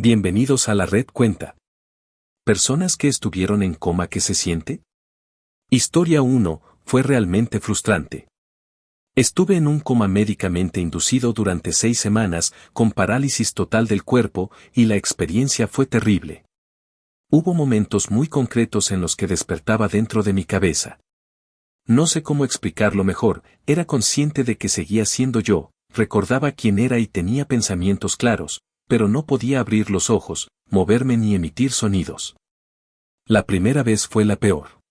Bienvenidos a la red Cuenta. ¿Personas que estuvieron en coma qué se siente? Historia 1, fue realmente frustrante. Estuve en un coma médicamente inducido durante 6 semanas, con parálisis total del cuerpo, y la experiencia fue terrible. Hubo momentos muy concretos en los que despertaba dentro de mi cabeza. No sé cómo explicarlo mejor, era consciente de que seguía siendo yo, recordaba quién era y tenía pensamientos claros, pero no podía abrir los ojos, moverme ni emitir sonidos. La primera vez fue la peor.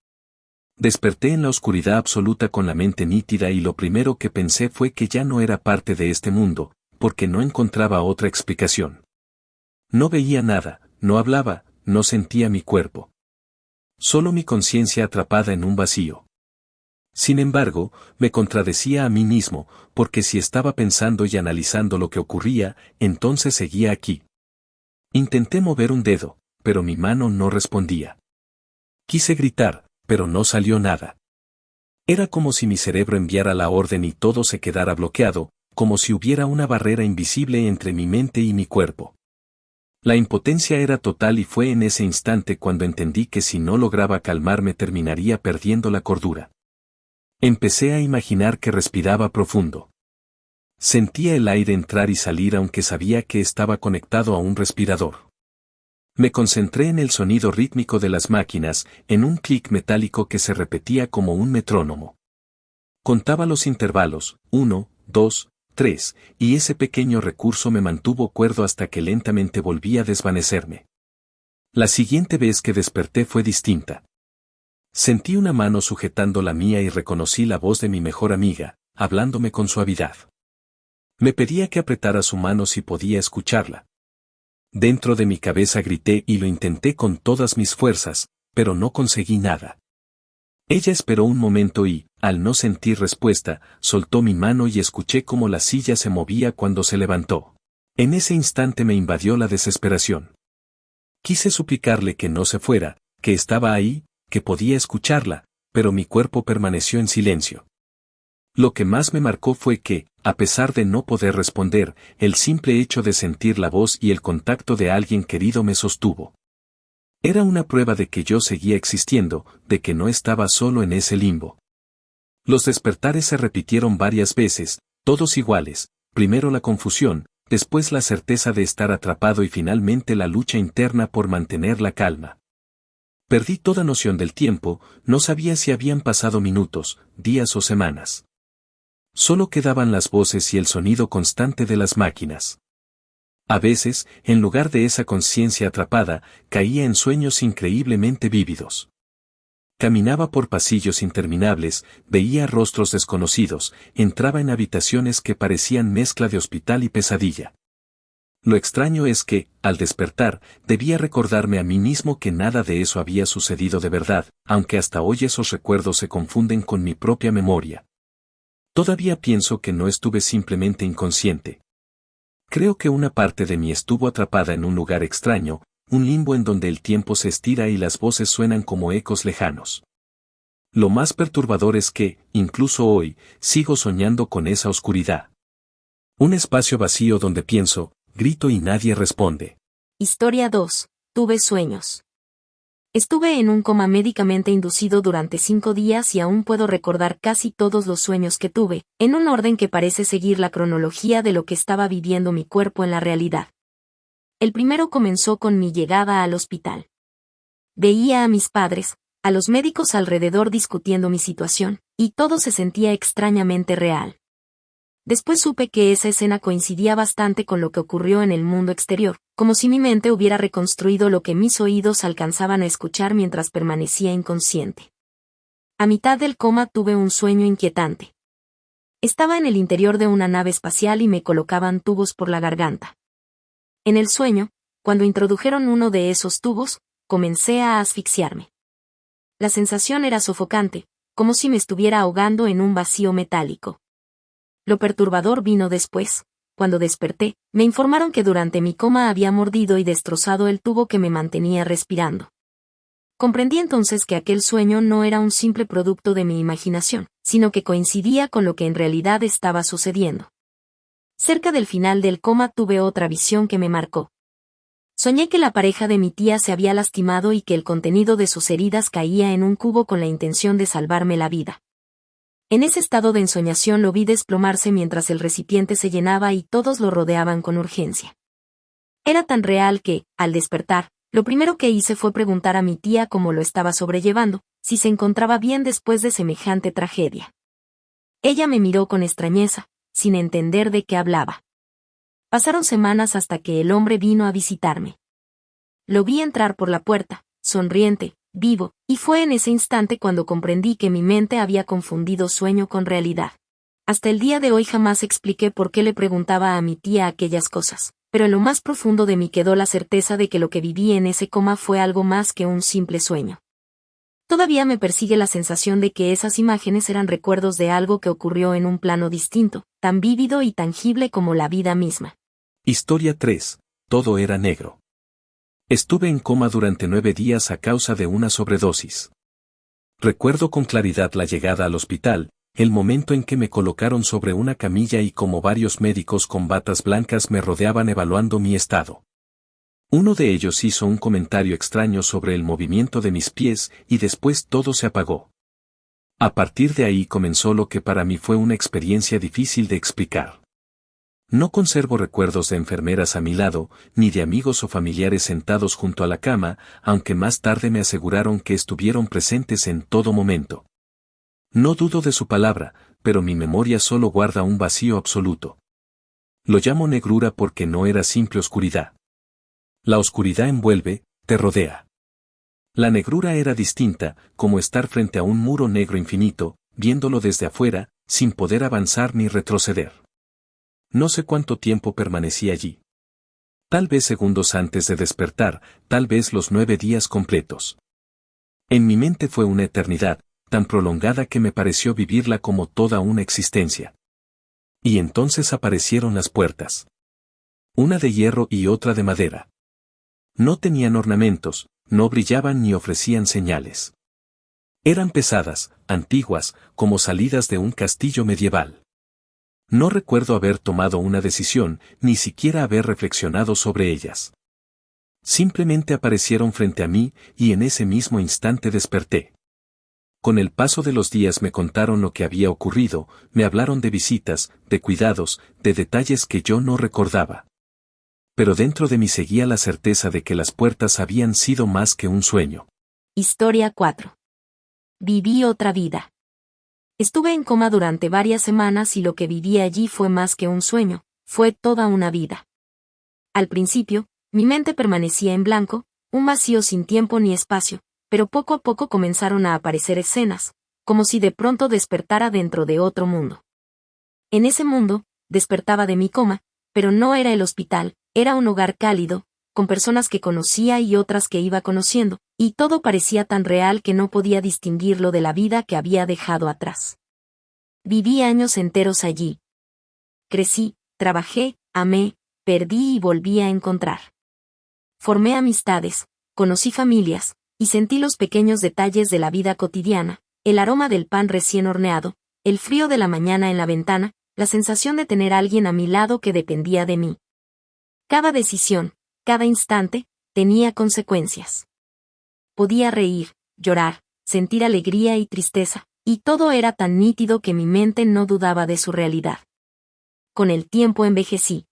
Desperté en la oscuridad absoluta con la mente nítida y lo primero que pensé fue que ya no era parte de este mundo, porque no encontraba otra explicación. No veía nada, no hablaba, no sentía mi cuerpo. Solo mi conciencia atrapada en un vacío. Sin embargo, me contradecía a mí mismo, porque si estaba pensando y analizando lo que ocurría, entonces seguía aquí. Intenté mover un dedo, pero mi mano no respondía. Quise gritar, pero no salió nada. Era como si mi cerebro enviara la orden y todo se quedara bloqueado, como si hubiera una barrera invisible entre mi mente y mi cuerpo. La impotencia era total y fue en ese instante cuando entendí que si no lograba calmarme terminaría perdiendo la cordura. Empecé a imaginar que respiraba profundo. Sentía el aire entrar y salir aunque sabía que estaba conectado a un respirador. Me concentré en el sonido rítmico de las máquinas, en un clic metálico que se repetía como un metrónomo. Contaba los intervalos, 1, 2, 3, y ese pequeño recurso me mantuvo cuerdo hasta que lentamente volví a desvanecerme. La siguiente vez que desperté fue distinta. Sentí una mano sujetando la mía y reconocí la voz de mi mejor amiga, hablándome con suavidad. Me pedía que apretara su mano si podía escucharla. Dentro de mi cabeza grité y lo intenté con todas mis fuerzas, pero no conseguí nada. Ella esperó un momento y, al no sentir respuesta, soltó mi mano y escuché cómo la silla se movía cuando se levantó. En ese instante me invadió la desesperación. Quise suplicarle que no se fuera, que estaba ahí, que podía escucharla, pero mi cuerpo permaneció en silencio. Lo que más me marcó fue que, a pesar de no poder responder, el simple hecho de sentir la voz y el contacto de alguien querido me sostuvo. Era una prueba de que yo seguía existiendo, de que no estaba solo en ese limbo. Los despertares se repitieron varias veces, todos iguales, primero la confusión, después la certeza de estar atrapado y finalmente la lucha interna por mantener la calma. Perdí toda noción del tiempo, no sabía si habían pasado minutos, días o semanas. Solo quedaban las voces y el sonido constante de las máquinas. A veces, en lugar de esa conciencia atrapada, caía en sueños increíblemente vívidos. Caminaba por pasillos interminables, veía rostros desconocidos, entraba en habitaciones que parecían mezcla de hospital y pesadilla. Lo extraño es que, al despertar, debía recordarme a mí mismo que nada de eso había sucedido de verdad, aunque hasta hoy esos recuerdos se confunden con mi propia memoria. Todavía pienso que no estuve simplemente inconsciente. Creo que una parte de mí estuvo atrapada en un lugar extraño, un limbo en donde el tiempo se estira y las voces suenan como ecos lejanos. Lo más perturbador es que, incluso hoy, sigo soñando con esa oscuridad. Un espacio vacío donde pienso, grito y nadie responde. Historia 2. Tuve sueños. Estuve en un coma médicamente inducido durante 5 días y aún puedo recordar casi todos los sueños que tuve, en un orden que parece seguir la cronología de lo que estaba viviendo mi cuerpo en la realidad. El primero comenzó con mi llegada al hospital. Veía a mis padres, a los médicos alrededor discutiendo mi situación, y todo se sentía extrañamente real. Después supe que esa escena coincidía bastante con lo que ocurrió en el mundo exterior, como si mi mente hubiera reconstruido lo que mis oídos alcanzaban a escuchar mientras permanecía inconsciente. A mitad del coma tuve un sueño inquietante. Estaba en el interior de una nave espacial y me colocaban tubos por la garganta. En el sueño, cuando introdujeron uno de esos tubos, comencé a asfixiarme. La sensación era sofocante, como si me estuviera ahogando en un vacío metálico. Lo perturbador vino después. Cuando desperté, me informaron que durante mi coma había mordido y destrozado el tubo que me mantenía respirando. Comprendí entonces que aquel sueño no era un simple producto de mi imaginación, sino que coincidía con lo que en realidad estaba sucediendo. Cerca del final del coma tuve otra visión que me marcó. Soñé que la pareja de mi tía se había lastimado y que el contenido de sus heridas caía en un cubo con la intención de salvarme la vida. En ese estado de ensoñación lo vi desplomarse mientras el recipiente se llenaba y todos lo rodeaban con urgencia. Era tan real que, al despertar, lo primero que hice fue preguntar a mi tía cómo lo estaba sobrellevando, si se encontraba bien después de semejante tragedia. Ella me miró con extrañeza, sin entender de qué hablaba. Pasaron semanas hasta que el hombre vino a visitarme. Lo vi entrar por la puerta, sonriente, vivo, y fue en ese instante cuando comprendí que mi mente había confundido sueño con realidad. Hasta el día de hoy jamás expliqué por qué le preguntaba a mi tía aquellas cosas, pero en lo más profundo de mí quedó la certeza de que lo que viví en ese coma fue algo más que un simple sueño. Todavía me persigue la sensación de que esas imágenes eran recuerdos de algo que ocurrió en un plano distinto, tan vívido y tangible como la vida misma. Historia 3. Todo era negro. Estuve en coma durante 9 días a causa de una sobredosis. Recuerdo con claridad la llegada al hospital, el momento en que me colocaron sobre una camilla y como varios médicos con batas blancas me rodeaban evaluando mi estado. Uno de ellos hizo un comentario extraño sobre el movimiento de mis pies y después todo se apagó. A partir de ahí comenzó lo que para mí fue una experiencia difícil de explicar. No conservo recuerdos de enfermeras a mi lado, ni de amigos o familiares sentados junto a la cama, aunque más tarde me aseguraron que estuvieron presentes en todo momento. No dudo de su palabra, pero mi memoria solo guarda un vacío absoluto. Lo llamo negrura porque no era simple oscuridad. La oscuridad envuelve, te rodea. La negrura era distinta, como estar frente a un muro negro infinito, viéndolo desde afuera, sin poder avanzar ni retroceder. No sé cuánto tiempo permanecí allí. Tal vez segundos antes de despertar, tal vez los 9 días completos. En mi mente fue una eternidad, tan prolongada que me pareció vivirla como toda una existencia. Y entonces aparecieron las puertas. Una de hierro y otra de madera. No tenían ornamentos, no brillaban ni ofrecían señales. Eran pesadas, antiguas, como salidas de un castillo medieval. No recuerdo haber tomado una decisión, ni siquiera haber reflexionado sobre ellas. Simplemente aparecieron frente a mí, y en ese mismo instante desperté. Con el paso de los días me contaron lo que había ocurrido, me hablaron de visitas, de cuidados, de detalles que yo no recordaba. Pero dentro de mí seguía la certeza de que las puertas habían sido más que un sueño. Historia 4. Viví otra vida. Estuve en coma durante varias semanas y lo que viví allí fue más que un sueño, fue toda una vida. Al principio, mi mente permanecía en blanco, un vacío sin tiempo ni espacio, pero poco a poco comenzaron a aparecer escenas, como si de pronto despertara dentro de otro mundo. En ese mundo, despertaba de mi coma, pero no era el hospital, era un hogar cálido, con personas que conocía y otras que iba conociendo, y todo parecía tan real que no podía distinguirlo de la vida que había dejado atrás. Viví años enteros allí. Crecí, trabajé, amé, perdí y volví a encontrar. Formé amistades, conocí familias, y sentí los pequeños detalles de la vida cotidiana, el aroma del pan recién horneado, el frío de la mañana en la ventana, la sensación de tener a alguien a mi lado que dependía de mí. Cada decisión, cada instante, tenía consecuencias. Podía reír, llorar, sentir alegría y tristeza, y todo era tan nítido que mi mente no dudaba de su realidad. Con el tiempo envejecí.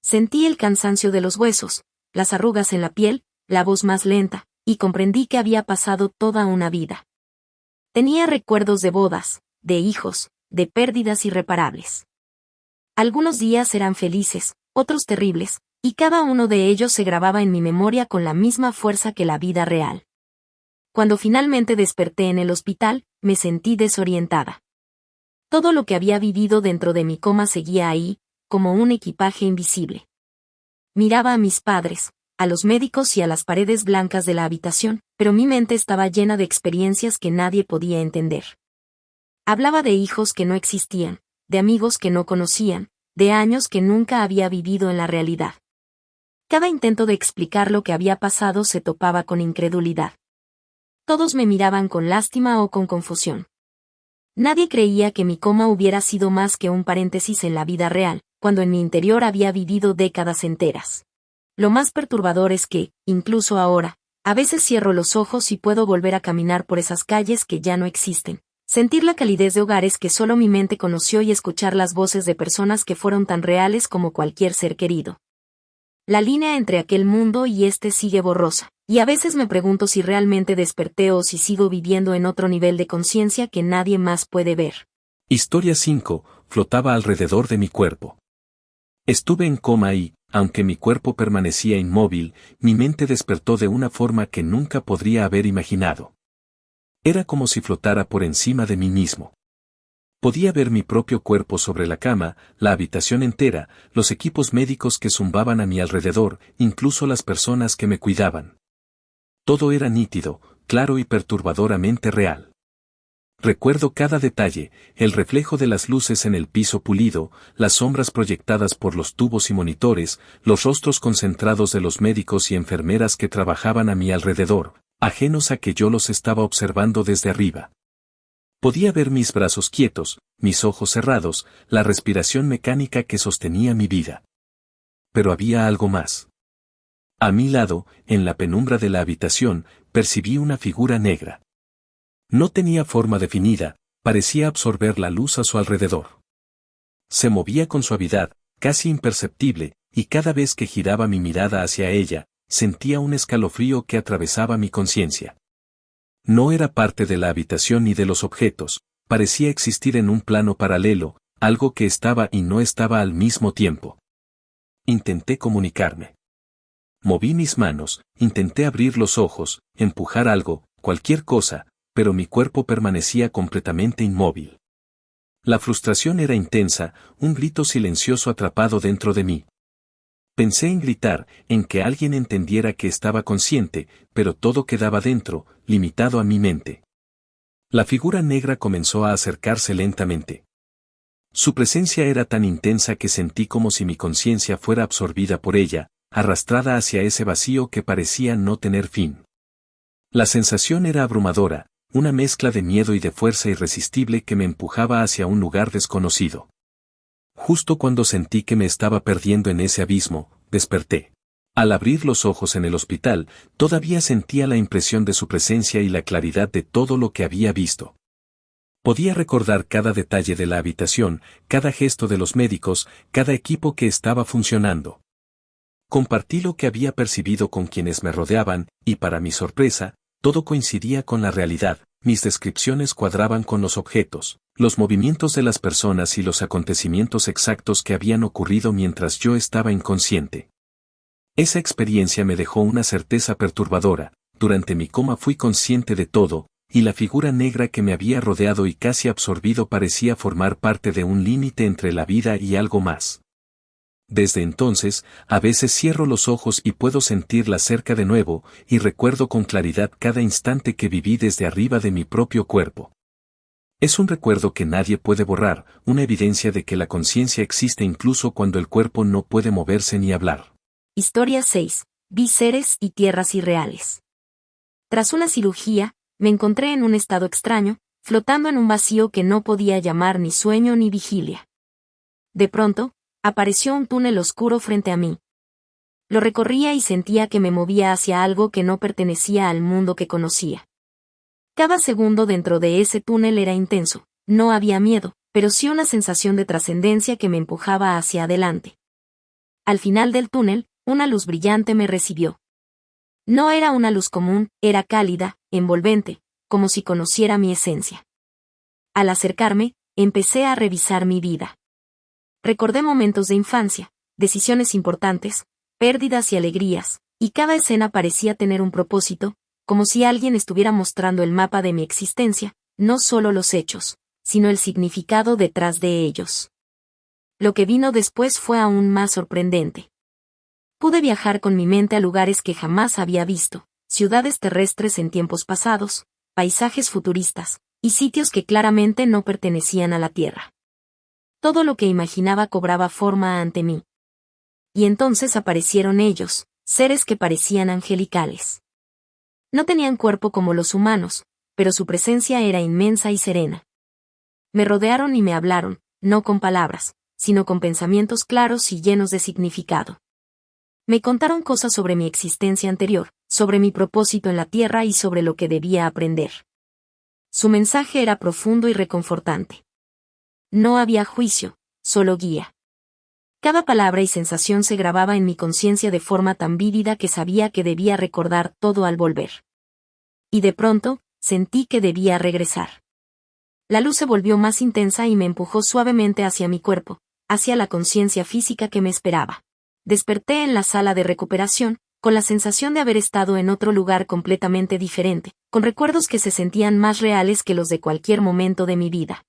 Sentí el cansancio de los huesos, las arrugas en la piel, la voz más lenta, y comprendí que había pasado toda una vida. Tenía recuerdos de bodas, de hijos, de pérdidas irreparables. Algunos días eran felices, otros terribles, y cada uno de ellos se grababa en mi memoria con la misma fuerza que la vida real. Cuando finalmente desperté en el hospital, me sentí desorientada. Todo lo que había vivido dentro de mi coma seguía ahí, como un equipaje invisible. Miraba a mis padres, a los médicos y a las paredes blancas de la habitación, pero mi mente estaba llena de experiencias que nadie podía entender. Hablaba de hijos que no existían, de amigos que no conocían, de años que nunca había vivido en la realidad. Cada intento de explicar lo que había pasado se topaba con incredulidad. Todos me miraban con lástima o con confusión. Nadie creía que mi coma hubiera sido más que un paréntesis en la vida real, cuando en mi interior había vivido décadas enteras. Lo más perturbador es que, incluso ahora, a veces cierro los ojos y puedo volver a caminar por esas calles que ya no existen. Sentir la calidez de hogares que solo mi mente conoció y escuchar las voces de personas que fueron tan reales como cualquier ser querido. La línea entre aquel mundo y este sigue borrosa, y a veces me pregunto si realmente desperté o si sigo viviendo en otro nivel de conciencia que nadie más puede ver. Historia 5. Flotaba alrededor de mi cuerpo. Estuve en coma y, aunque mi cuerpo permanecía inmóvil, mi mente despertó de una forma que nunca podría haber imaginado. Era como si flotara por encima de mí mismo. Podía ver mi propio cuerpo sobre la cama, la habitación entera, los equipos médicos que zumbaban a mi alrededor, incluso las personas que me cuidaban. Todo era nítido, claro y perturbadoramente real. Recuerdo cada detalle, el reflejo de las luces en el piso pulido, las sombras proyectadas por los tubos y monitores, los rostros concentrados de los médicos y enfermeras que trabajaban a mi alrededor, ajenos a que yo los estaba observando desde arriba. Podía ver mis brazos quietos, mis ojos cerrados, la respiración mecánica que sostenía mi vida. Pero había algo más. A mi lado, en la penumbra de la habitación, percibí una figura negra. No tenía forma definida, parecía absorber la luz a su alrededor. Se movía con suavidad, casi imperceptible, y cada vez que giraba mi mirada hacia ella, sentía un escalofrío que atravesaba mi conciencia. No era parte de la habitación ni de los objetos, parecía existir en un plano paralelo, algo que estaba y no estaba al mismo tiempo. Intenté comunicarme. Moví mis manos, intenté abrir los ojos, empujar algo, cualquier cosa, pero mi cuerpo permanecía completamente inmóvil. La frustración era intensa, un grito silencioso atrapado dentro de mí. Pensé en gritar, en que alguien entendiera que estaba consciente, pero todo quedaba dentro, limitado a mi mente. La figura negra comenzó a acercarse lentamente. Su presencia era tan intensa que sentí como si mi conciencia fuera absorbida por ella, arrastrada hacia ese vacío que parecía no tener fin. La sensación era abrumadora, una mezcla de miedo y de fuerza irresistible que me empujaba hacia un lugar desconocido. Justo cuando sentí que me estaba perdiendo en ese abismo, desperté. Al abrir los ojos en el hospital, todavía sentía la impresión de su presencia y la claridad de todo lo que había visto. Podía recordar cada detalle de la habitación, cada gesto de los médicos, cada equipo que estaba funcionando. Compartí lo que había percibido con quienes me rodeaban, y para mi sorpresa, todo coincidía con la realidad, mis descripciones cuadraban con los objetos, los movimientos de las personas y los acontecimientos exactos que habían ocurrido mientras yo estaba inconsciente. Esa experiencia me dejó una certeza perturbadora, durante mi coma fui consciente de todo, y la figura negra que me había rodeado y casi absorbido parecía formar parte de un límite entre la vida y algo más. Desde entonces, a veces cierro los ojos y puedo sentirla cerca de nuevo, y recuerdo con claridad cada instante que viví desde arriba de mi propio cuerpo. Es un recuerdo que nadie puede borrar, una evidencia de que la conciencia existe incluso cuando el cuerpo no puede moverse ni hablar. Historia 6. Vi seres y tierras irreales. Tras una cirugía, me encontré en un estado extraño, flotando en un vacío que no podía llamar ni sueño ni vigilia. De pronto, apareció un túnel oscuro frente a mí. Lo recorría y sentía que me movía hacia algo que no pertenecía al mundo que conocía. Cada segundo dentro de ese túnel era intenso, no había miedo, pero sí una sensación de trascendencia que me empujaba hacia adelante. Al final del túnel, una luz brillante me recibió. No era una luz común, era cálida, envolvente, como si conociera mi esencia. Al acercarme, empecé a revisar mi vida. Recordé momentos de infancia, decisiones importantes, pérdidas y alegrías, y cada escena parecía tener un propósito, como si alguien estuviera mostrando el mapa de mi existencia, no solo los hechos, sino el significado detrás de ellos. Lo que vino después fue aún más sorprendente. Pude viajar con mi mente a lugares que jamás había visto, ciudades terrestres en tiempos pasados, paisajes futuristas, y sitios que claramente no pertenecían a la Tierra. Todo lo que imaginaba cobraba forma ante mí. Y entonces aparecieron ellos, seres que parecían angelicales. No tenían cuerpo como los humanos, pero su presencia era inmensa y serena. Me rodearon y me hablaron, no con palabras, sino con pensamientos claros y llenos de significado. Me contaron cosas sobre mi existencia anterior, sobre mi propósito en la Tierra y sobre lo que debía aprender. Su mensaje era profundo y reconfortante. No había juicio, solo guía. Cada palabra y sensación se grababa en mi conciencia de forma tan vívida que sabía que debía recordar todo al volver. Y de pronto, sentí que debía regresar. La luz se volvió más intensa y me empujó suavemente hacia mi cuerpo, hacia la conciencia física que me esperaba. Desperté en la sala de recuperación, con la sensación de haber estado en otro lugar completamente diferente, con recuerdos que se sentían más reales que los de cualquier momento de mi vida.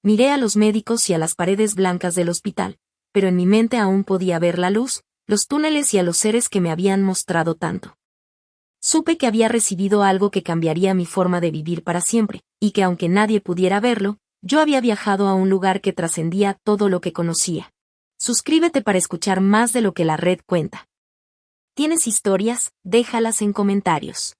Miré a los médicos y a las paredes blancas del hospital, pero en mi mente aún podía ver la luz, los túneles y a los seres que me habían mostrado tanto. Supe que había recibido algo que cambiaría mi forma de vivir para siempre, y que aunque nadie pudiera verlo, yo había viajado a un lugar que trascendía todo lo que conocía. Suscríbete para escuchar más de lo que la red cuenta. ¿Tienes historias? Déjalas en comentarios.